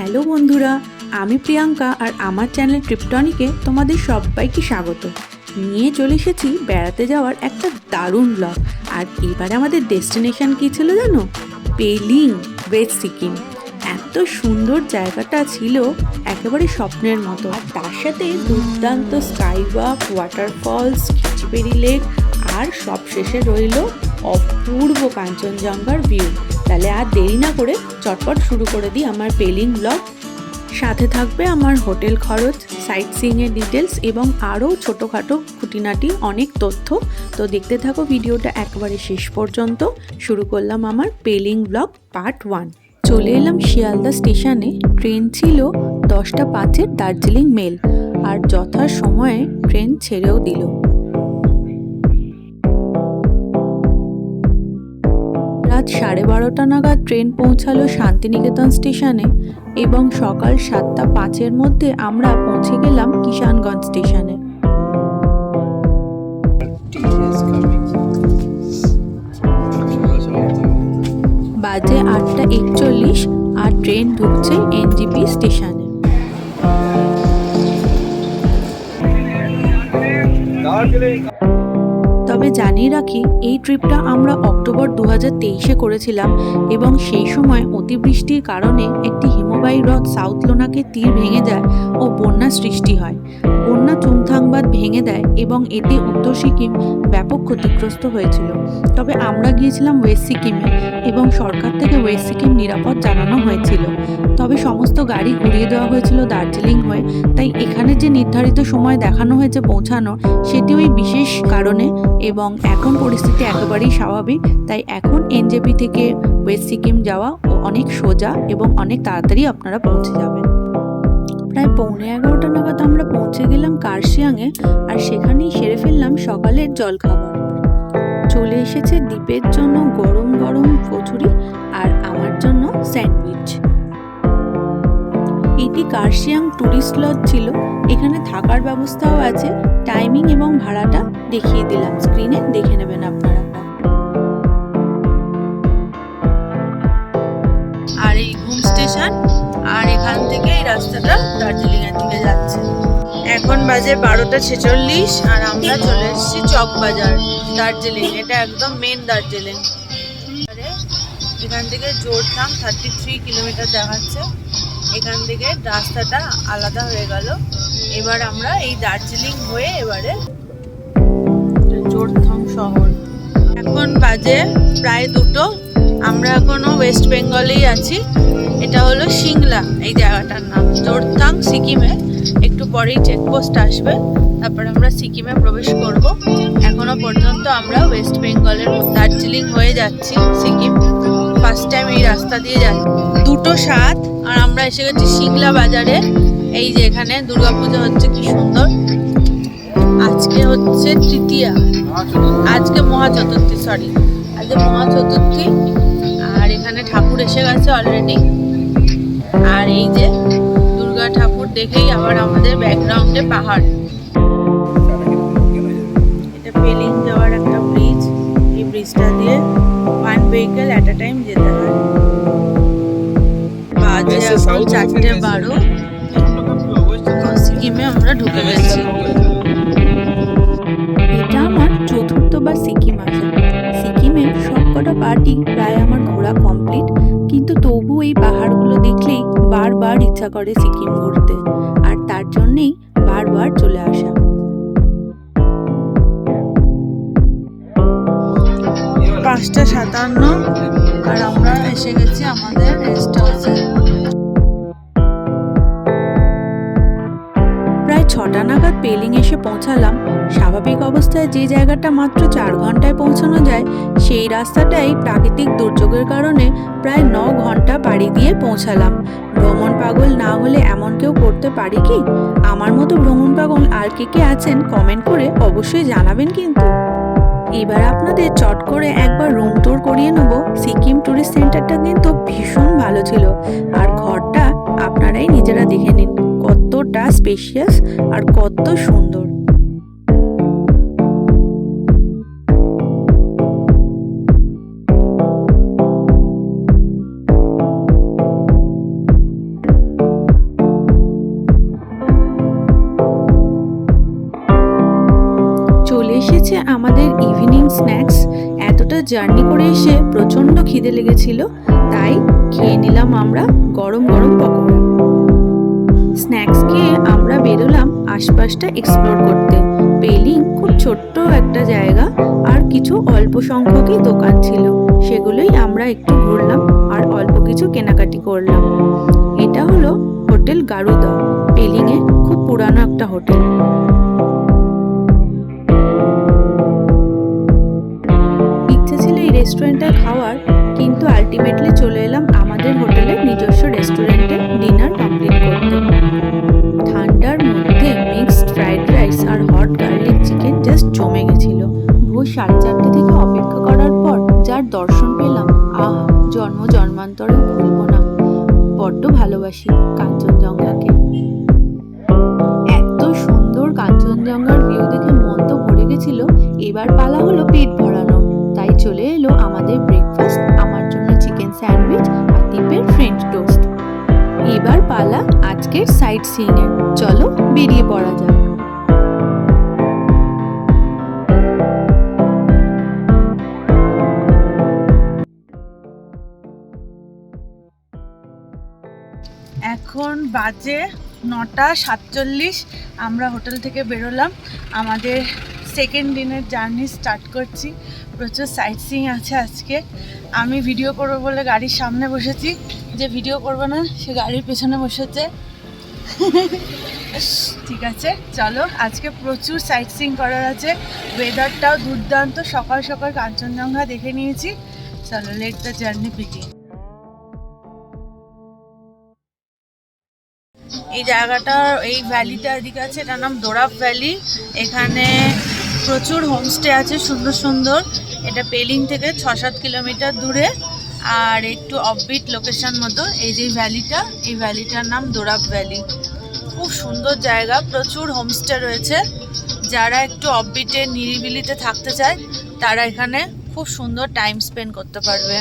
Hello বন্ধুরা, আমি প্রিয়াঙ্কা আর আমার চ্যানেল ট্রিপটনিকে তোমাদের সবাইকে স্বাগত। নিয়ে চলে এসেছি বেড়াতে যাওয়ার একটা দারুণ ব্লগ। আর এবারে আমাদের ডেস্টিনেশন কী ছিল জানো? পেলিং, ওয়েস্ট সিকিম। এত সুন্দর জায়গাটা ছিল, একেবারে স্বপ্নের মতো। আর তার সাথে দুর্দান্ত স্কাই ওয়াক, ওয়াটারফলস, খিচিপেরি লেক, আর সব শেষে রইল অপূর্ব কাঞ্চনজঙ্ঘার ভিউ। তাহলে আর দেরি না করে চটপট শুরু করে দিই আমার পেলিং ব্লগ। সাথে থাকবে আমার হোটেল খরচ, সাইট সিইংয়ের ডিটেলস এবং আরও ছোটোখাটো খুঁটিনাটি অনেক তথ্য। তো দেখতে থাকো ভিডিওটা একবারে শেষ পর্যন্ত। শুরু করলাম আমার পেলিং ব্লগ পার্ট 1। চলে এলাম শিয়ালদা স্টেশনে। ট্রেন ছিল 10:05 দার্জিলিং মেল, আর যথা সময়ে ট্রেন ছেড়েও দিল। রাত 12:30 নাগাদ ট্রেন পৌঁছালো শান্তিনিকেতন স্টেশনে এবং সকাল 7:05 মধ্যে আমরা পৌঁছে গেলাম কিষানগঞ্জ স্টেশনে। বাজে 8:41 আর ট্রেন ঢুকছে এনজেপি স্টেশনে। তবে জানিয়ে রাখি, এই ট্রিপটা আমরা অক্টোবর 2023-এ করেছিলাম এবং সেই সময় অতিবৃষ্টির কারণে একটি হিমবাহী হ্রদ সাউথ লোনাকে তীর ভেঙে যায় ও বন্যা সৃষ্টি হয়। বন্যা চুংথাংবাদ ভেঙে দেয় এবং এতে উত্তর সিকিম ব্যাপক ক্ষতিগ্রস্ত হয়েছিল। তবে আমরা গিয়েছিলাম ওয়েস্ট সিকিমে এবং সরকার থেকে ওয়েস্ট সিকিম নিরাপদ জানানো হয়েছিল। তবে সমস্ত গাড়ি ঘুরিয়ে দেওয়া হয়েছিল দার্জিলিং হয়ে, তাই এখানে যে নির্ধারিত সময় দেখানো হয়েছে পৌঁছানোর, সেটি ওই বিশেষ কারণে। এবং এখন পরিস্থিতি একেবারেই স্বাভাবিক, তাই এখন এনজেপি থেকে ওয়েস্ট সিকিম যাওয়া অনেক সোজা এবং অনেক তাড়াতাড়ি আপনারা পৌঁছে যাবেন। প্রায় 11:15 নাগাদ আমরা পৌঁছে গেলাম কার্শিয়াংয়ে, আর সেখানেই সেরে ফেললাম সকালের জলখাবার। চলে এসেছে দ্বীপের জন্য গরম গরম কচুরি আর আমার জন্য স্যান্ডউইচ। এটি কার্শিয়াং ট্যুরিস্ট লজ ছিল। এখানে থাকার ব্যবস্থাও আছে। টাইমিং এবং ভাড়াটা দেখিয়ে দিলাম স্ক্রিনে, দেখে নেবেন আপনারা। আর এই ঘুম স্টেশন, আর এখান থেকে এই রাস্তাটা দার্জিলিং এর দিকে যাচ্ছে। এখন বাজে 12:46 আর আমরা চলে এসেছি চকবাজার, দার্জিলিং। এটা একদম মেন দার্জিলিং। এখান থেকে জোরথাং 33 কিলোমিটার দেখাচ্ছে। এখান থেকে রাস্তাটা আলাদা হয়ে গেল। এবার আমরা এই দার্জিলিং হয়ে এবারে জোরথাং শহর। এখন বাজে প্রায় 2টো। আমরা এখনো ওয়েস্ট বেঙ্গলেই আছি। এটা হলো সিংলা, এই জায়গাটার নাম। জোরথাং সিকিমে, একটু পরেই চেকপোস্ট আসবে, তারপর আমরা সিকিমে প্রবেশ করব। এখনো পর্যন্ত আমরা ওয়েস্ট বেঙ্গলের দার্জিলিং হয়ে যাচ্ছি সিকিম। ফার্স্ট টাইম এই রাস্তা দিয়ে যাচ্ছি। 2:07 আর আমরা এসে গেছি সিংলা বাজারে। এই যে এখানে দুর্গাপূজা হচ্ছে, কি সুন্দর। আজকে হচ্ছে তৃতীয়া, আজকে মহাচতুর্থী, আজকে মহাচতুর্থী। আর এখানে ঠাকুর এসে গেছে অলরেডি। আর এই যে দুর্গা ঠাকুর দেখেই আবার আমাদের ব্যাকগ্রাউন্ডে পাহাড়। এটা পেলিং যাওয়ার একটা ব্রিজ। এই ব্রিজটা দিয়ে 1 vehicle at a time যেতে হয়। বাজে এখন 4:12। সিকিমে আমরা ঢুকে গেছি। এটা আমার 4র্থবার সিকিম আসা। সিকিমের সবকটা পার্টি প্রায় আমার ঘোরা কমপ্লিট, কিন্তু তবু এই পাহাড়গুলো দেখলেই বারবার ইচ্ছা করে সিকিম ঘুরতে, আর তার জন্যেই বারবার চলে আসা। 5:57 আর আমরা এসে গেছি আমাদের রেস্ট হাউসে। প্রায় 6টা নাগাদ পেলিং এসে পৌঁছালাম। স্বাভাবিক অবস্থায় যে জায়গাটা মাত্র 4 ঘন্টায় পৌঁছানো যায়, সেই রাস্তাটাই প্রাকৃতিক দুর্যোগের কারণে প্রায় 9 ঘন্টা পাড়ি দিয়ে পৌঁছালাম। ভ্রমণ পাগল না হলে এমন কেউ করতে পারে কি? আমার মতো ভ্রমণ পাগল আর কে আছেন কমেন্ট করে অবশ্যই জানাবেন কিন্তু। এবার আপনাদের চট করে একবার রুম ট্যুর করিয়ে নেব। সিকিম ট্যুরিস্ট সেন্টারটা কিন্তু ভীষণ ভালো ছিল, আর ঘরটা আপনারাই নিজেরা দেখে নিন কতটা স্পেশিয়াস আর কত সুন্দর। স্ন্যাক্স। এতটা জার্নি করে এসে প্রচণ্ড খিদে লেগেছিল, তাই খেয়ে নিলাম আমরা গরম গরম পকোড়া। স্ন্যাক্স খেয়ে আমরা বেরোলাম আশপাশটা এক্সপ্লোর করতে। পেলিং খুব ছোট্ট একটা জায়গা, আর কিছু অল্প সংখ্যকই দোকান ছিল, সেগুলোই আমরা একটু ঘুরলাম আর অল্প কিছু কেনাকাটি করলাম। এটা হলো হোটেল গারুদা, পেলিংয়ে খুব পুরানো একটা হোটেল। ইচ্ছে ছিল এই রেস্টুরেন্টে খাওয়ার, কিন্তু আলটিমেটলি চলে এলাম আমাদের হোটেলের নিজস্ব রেস্টুরেন্টে ডিনার কমপ্লিট করতে। ঠান্ডার মধ্যে মিক্সড ফ্রাইড রাইস আর হট গার্লিক চিকেন জাস্ট জমে গেছিল। ভোর 4:30 থেকে অপেক্ষা করার পর যার দর্শন পেলাম, জন্ম জন্মান্তরেও ভুলব না। বড্ড ভালোবাসি কাঞ্চনজঙ্ঘাকে। এত সুন্দর কাঞ্চনজঙ্ঘার ভিউ দেখে মন তো ভরে গেছিল। এবার পালা হলো পেট ভরানো, তাই চলে এলো আমাদের ব্রেকফাস্ট। আমার জন্য চিকেন স্যান্ডউইচ আর দীপের ফ্রেঞ্চ টোস্ট। এবার পালা আজকের সাইট সিইং এর। চলো বেরিয়ে পড়া যাক। এখন বাজে 9:47। আমরা হোটেল থেকে বেরোলাম, আমাদের সেকেন্ড দিনের জার্নি স্টার্ট করছি। প্রচুর সাইট সিইং আছে আজকে। আমি ভিডিও করবো বলে গাড়ির সামনে বসেছি, যে ভিডিও করবো না সে গাড়ির পেছনে বসেছে। ঠিক আছে, চলো আজকে প্রচুর সাইট সিইং করার আছে। ওয়েদারটাও দুর্দান্ত, সকাল সকাল কাঞ্চনজঙ্ঘা দেখে নিয়েছি। চলো লেট দ্য জার্নি বিগিন। এই জায়গাটা, এই ভ্যালিটা এদিকে আছে, এটার নাম দোরাব ভ্যালি। এখানে প্রচুর হোমস্টে আছে সুন্দর সুন্দর। এটা পেলিং থেকে 6-7 কিলোমিটার দূরে, আর একটু অফবিট লোকেশন মতো। এই যে ভ্যালিটা, এই ভ্যালিটার নাম দোরাব ভ্যালি। খুব সুন্দর জায়গা, প্রচুর হোমস্টে রয়েছে। যারা একটু অফবিটে নিরিবিলিতে থাকতে চায়, তারা এখানে খুব সুন্দর টাইম স্পেন্ড করতে পারবে।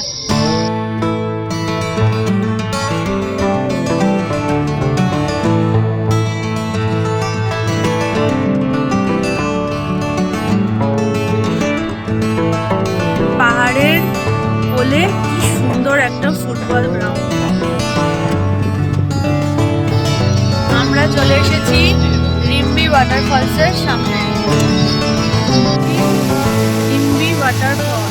পাহাড়ের কোলে কি সুন্দর একটা ফুটবল গ্রাউন্ড। আমরা চলে এসেছি রিম্বি ওয়াটারফলসের সামনে। রিম্বি ওয়াটারফল।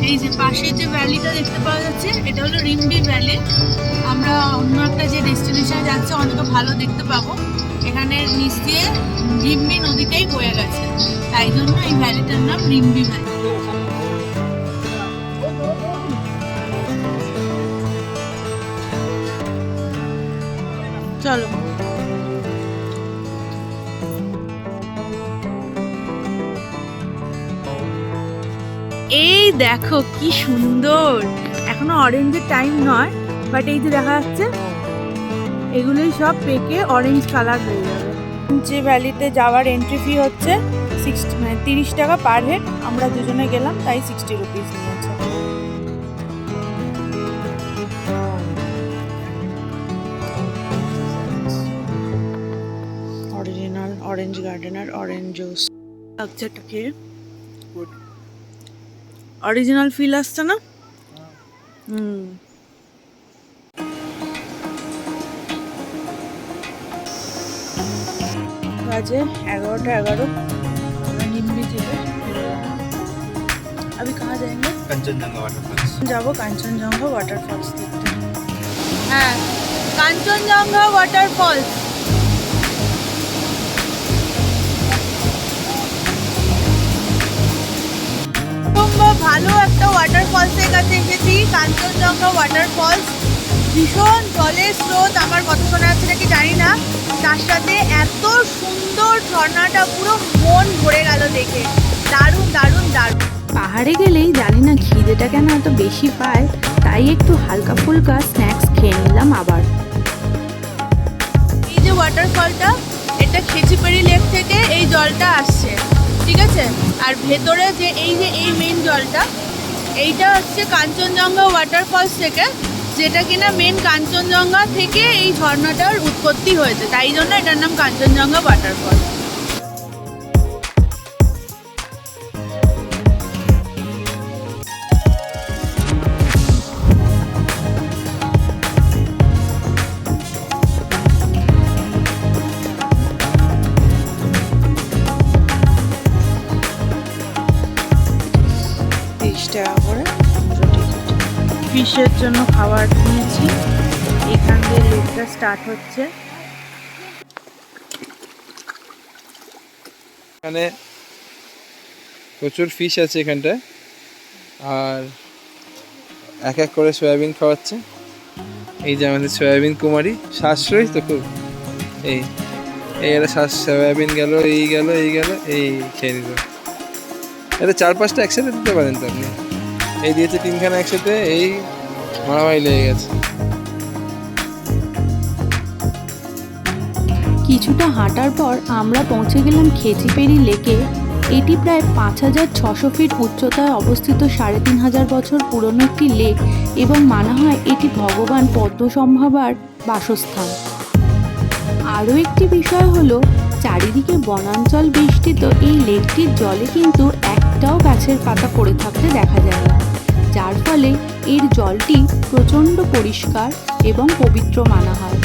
এই যে পাশে যে ভ্যালিটা দেখতে পাওয়া যাচ্ছে, এটা হলো রিম্বি ভ্যালি। আমরা অন্য একটা যে ডেস্টিনেশনে যাচ্ছি অনেক ভালো দেখতে পাবো। এখানে নিচ দিয়ে রিম্বি নদীটাই বয়ে গেছে, তাই জন্য এই ভ্যালিটার নাম রিম্বি ভ্যালি। চলো এই দেখো কি সুন্দর। এখনো অরেঞ্জের টাইম নয়, বাট এই যে দেখা যাচ্ছে এগুলোই সব পেকে অরেঞ্জ কালার হয়ে যাবে। যে ভ্যালিতে যাওয়ার এন্ট্রি ফি হচ্ছে 30 টাকা পার হেড। আমরা দুজনে গেলাম, তাই 60 রুপিস নিয়েছে। Original orange gardener orange juice লাগছে। এটা খেয়ে অরিজিনাল ফিল আসছে না? বাজে 11:11। निम्बी থেকে अभी कहाँ जाएंगे? कंचनजंगा वाटरफॉल्स। যাবো কাঞ্চনজঙ্ঘা ওয়াটারফলস দেখতে। হ্যাঁ, কাঞ্চনজঙ্ঘা ওয়াটারফলস। ভালো একটা ওয়াটারফলসের কাছে এসেছি, কাঞ্চনজঙ্ঘা ওয়াটারফলস। ভীষণ জলের স্রোত, আমার কথা শোনা যাচ্ছে নাকি জানি না। তার সাথে এত সুন্দর ঝর্ণাটা, পুরো মন ভরে গেল দেখে। দারুণ দারুণ দারুণ। পাহাড়ে গেলেই জানি না খিদেটা কেন এত বেশি পায়, তাই একটু হালকা ফুলকা স্ন্যাক্স খেয়ে নিলাম আবার। এই যে ওয়াটারফলটা, এটা খেচিপেড়ি লেক থেকে এই জলটা আসছে, ঠিক আছে। আর ভেতরে যে এই মেইন জলটা, এইটা হচ্ছে কাঞ্চনজঙ্ঘা ওয়াটারফলস থেকে, যেটা কিনা মেন কাঞ্চনজঙ্ঘা থেকে এই ঝর্ণাটার উৎপত্তি হয়েছে, তাই জন্য এটার নাম কাঞ্চনজঙ্ঘা ওয়াটারফলস। ফিশের জন্য খাবার নিয়েছি, এখান দিয়ে লেকটা স্টার্ট হচ্ছে। এখানে প্রচুর ফিশ আছে এখানটায়, আর এক এক করে সয়াবিন খাওয়াচ্ছে। এই যে আমাদের সয়াবিন কুমারী, সাশ্রয়ী তো খুব। এই এরা সয়াবিন গেল, এই গেল, এই গেল, এই খেয়ে নিল। এটা 4-5টা একসাথে দিতে পারেন তো আপনি। এই দিয়েছে 3খানা একসাথে, এই মারামারি লেগে গেছে। কিছুটা হাঁটার পর আমরা পৌঁছে গেলাম খেচিপেড়ি লেকে। এটি প্রায় 5600 ফিট উচ্চতায় অবস্থিত 3500 বছর পুরনো একটি লেক এবং মানা হয় এটি ভগবান পদ্মসম্ভাবার বাসস্থান। আরও একটি বিষয় হলো, চারিদিকে বনাঞ্চল বেষ্টিত এই লেকটির জলে কিন্তু একটাও গাছের পাতা পড়ে থাকতে দেখা যায় না, যার ফলে এর জলটি প্রচণ্ড পরিষ্কার এবং পবিত্র মানা হয়।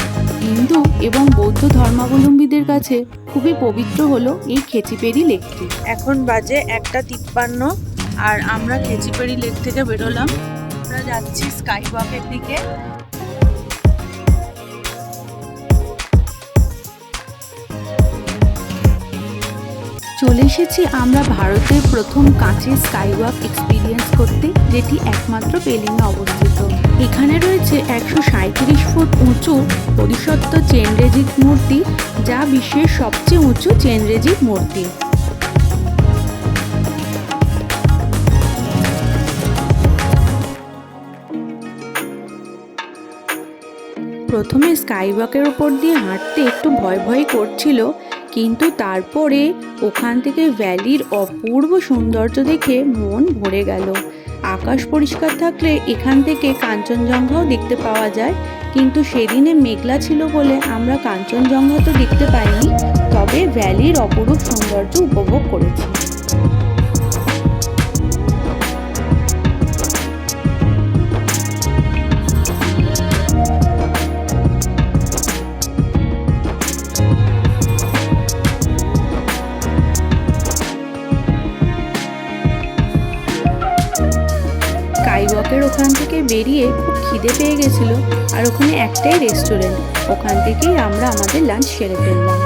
হিন্দু এবং বৌদ্ধ ধর্মাবলম্বীদের কাছে খুবই পবিত্র হলো এই খেচিপেড়ি লেকটি। এখন বাজে 1:53 আর আমরা খেচিপেড়ি লেক থেকে বেরোলাম। আমরা যাচ্ছি স্কাই ওয়াকের দিকে। চলে এসেছি আমরা ভারতের প্রথম কাঁচের স্কাইওয়াক এক্সপিরিয়েন্স করতে, যেটি একমাত্র পেলিংয়ে অবস্থিত। এখানে রয়েছে 137 ফুট উঁচু বোধিসত্ত্ব চেনরেজিক মূর্তি, যা বিশ্বের সবচেয়ে উঁচু চেনরেজিক মূর্তি। প্রথমে স্কাইওয়াকের ওপর দিয়ে হাঁটতে একটু ভয় ভয় করছিল, কিন্তু তারপরে ওখান থেকে ভ্যালির অপূর্ব সৌন্দর্য দেখে মন ভরে গেল। আকাশ পরিষ্কার থাকলে এখান থেকে কাঞ্চনজঙ্ঘাও দেখতে পাওয়া যায়, কিন্তু সেদিনে মেঘলা ছিল বলে আমরা কাঞ্চনজঙ্ঘা তো দেখতে পাইনি, তবে ভ্যালির অপরূপ সৌন্দর্য উপভোগ করেছি। স্কাইওয়াকের ওখান থেকে বেরিয়ে খুব খিদে পেয়ে গেছিলো, আর ওখানে একটাই রেস্টুরেন্ট, ওখান থেকেই আমরা আমাদের লাঞ্চ সেরে ফেললাম।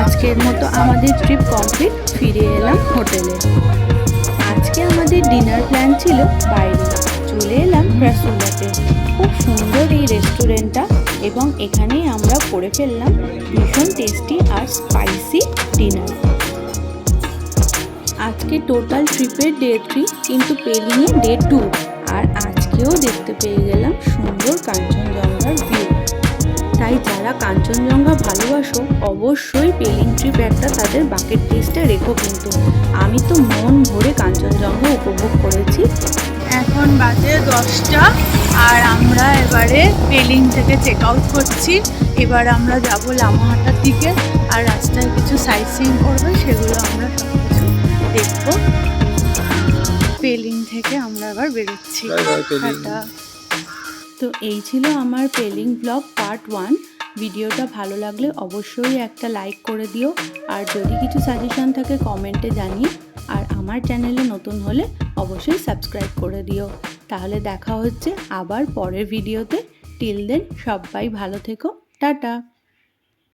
আজকের মতো আমাদের ট্রিপ কমপ্লিট, ফিরে এলাম হোটেলে। আজকে আমাদের ডিনার প্ল্যান ছিল বাইরে, চলে এলাম রাসুলাতে। খুব সুন্দর এই রেস্টুরেন্টটা এবং এখানেই আমরা করে ফেললাম ভীষণ টেস্টি আর স্পাইসি ডিনার। আজকে টোটাল ট্রিপের ডে 3, কিন্তু পেলিংয়ে ডে 2, আর আজকেও দেখতে পেয়ে গেলাম সুন্দর কাঞ্চনজঙ্ঘার ভিউ। তাই যারা কাঞ্চনজঙ্ঘা ভালোবাসো অবশ্যই পেলিং ট্রিপ একটা তাদের বাকেট লিস্টে রেখো। কিন্তু আমি তো মন ভরে কাঞ্চনজঙ্ঘা উপভোগ করেছি। এখন বাজে 10টা আর আমরা এবারে পেলিং থেকে চেক আউট করছি। এবার আমরা যাব লামাহাটার দিকে, আর রাস্তায় কিছু সাইট সিইং করবে, সেগুলো আমরা দেখবো। পেলিং থেকে আমরা আবার বেরোচ্ছি। তো এই ছিল আমার পেলিং ব্লগ পার্ট 1। ভিডিওটা ভালো লাগলে অবশ্যই একটা লাইক করে দিও, আর যদি কিছু সাজেশন থাকে কমেন্টে জানিয়ে, আর আমার চ্যানেলে নতুন হলে অবশ্যই সাবস্ক্রাইব করে দিও। তাহলে দেখা হচ্ছে আবার পরের ভিডিওতে। টিল দেন সবাই ভালো থেকো, টাটা।